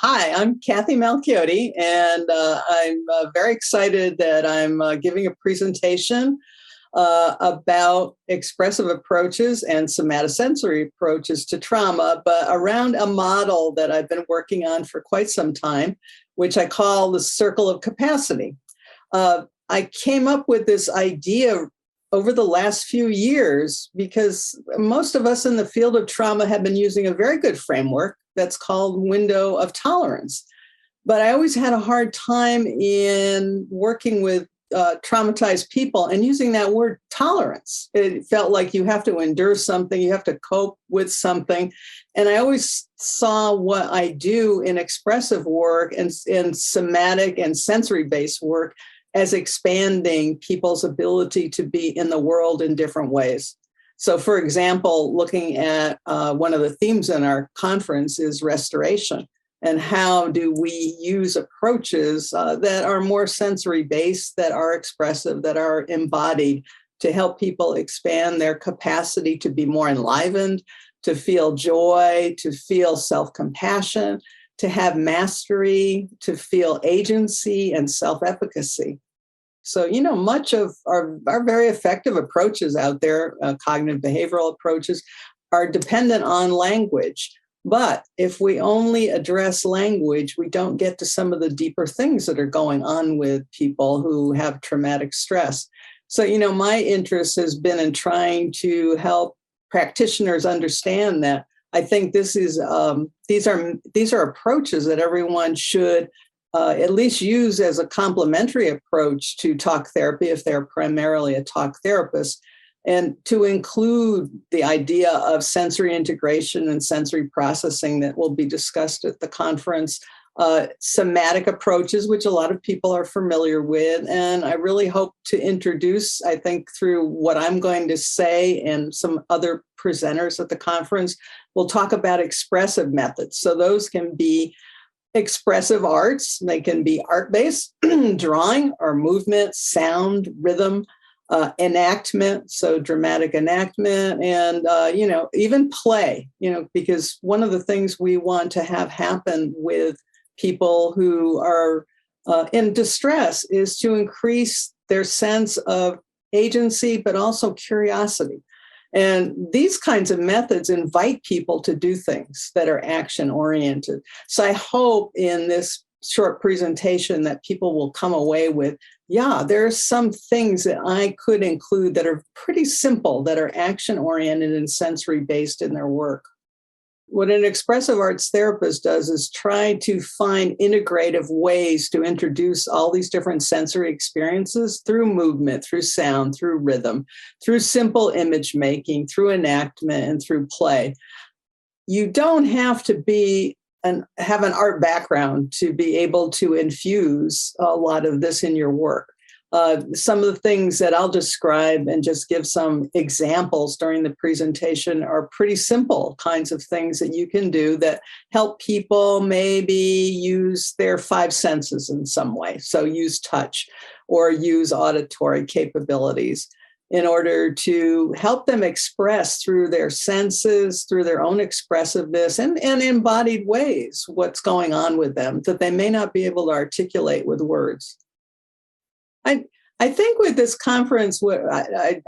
Hi, I'm Cathy Malchiodi, and I'm very excited that I'm giving a presentation about expressive approaches and somatosensory approaches to trauma, but around a model that I've been working on for quite some time, which I call the circle of capacity. I came up with this idea over the last few years because most of us in the field of trauma have been using a very good framework that's called window of tolerance. But I always had a hard time in working with traumatized people and using that word tolerance. It felt like you have to endure something, you have to cope with something. And I always saw what I do in expressive work and in somatic and sensory-based work as expanding people's ability to be in the world in different ways. So, for example, looking at one of the themes in our conference is restoration. And how do we use approaches that are more sensory-based, that are expressive, that are embodied to help people expand their capacity to be more enlivened, to feel joy, to feel self-compassion, to have mastery, to feel agency and self-efficacy. So, much of our very effective approaches out there, cognitive behavioral approaches, are dependent on language. But if we only address language, we don't get to some of the deeper things that are going on with people who have traumatic stress. So, my interest has been in trying to help practitioners understand that. I think this is these are approaches that everyone should at least use as a complementary approach to talk therapy if they're primarily a talk therapist, and to include the idea of sensory integration and sensory processing that will be discussed at the conference, somatic approaches, which a lot of people are familiar with. And I really hope to introduce, I think, through what I'm going to say and some other presenters at the conference, we'll talk about expressive methods. So those can be expressive arts. They can be art-based, drawing or movement, sound, rhythm, enactment, so dramatic enactment, and, even play, because one of the things we want to have happen with people who are in distress is to increase their sense of agency, but also curiosity. And these kinds of methods invite people to do things that are action-oriented. So I hope in this short presentation that people will come away with, there are some things that I could include that are pretty simple, that are action-oriented and sensory-based in their work. What an expressive arts therapist does is try to find integrative ways to introduce all these different sensory experiences through movement, through sound, through rhythm, through simple image making, through enactment, and through play. You don't have to have an art background to be able to infuse a lot of this in your work. Some of the things that I'll describe and just give some examples during the presentation are pretty simple kinds of things that you can do that help people maybe use their five senses in some way. So use touch or use auditory capabilities in order to help them express through their senses, through their own expressiveness and embodied ways what's going on with them that they may not be able to articulate with words. I think with this conference, what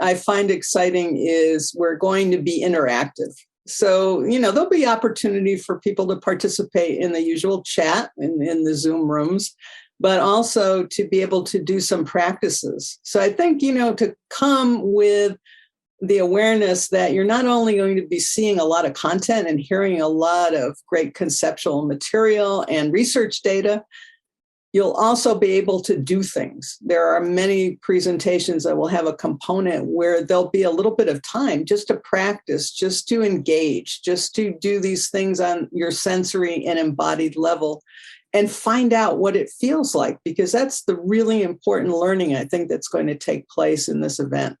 I find exciting is we're going to be interactive. So, there'll be opportunity for people to participate in the usual chat in the Zoom rooms, but also to be able to do some practices. So I think, to come with the awareness that you're not only going to be seeing a lot of content and hearing a lot of great conceptual material and research data, you'll also be able to do things. There are many presentations that will have a component where there'll be a little bit of time just to practice, just to engage, just to do these things on your sensory and embodied level and find out what it feels like, because that's the really important learning, I think, that's going to take place in this event.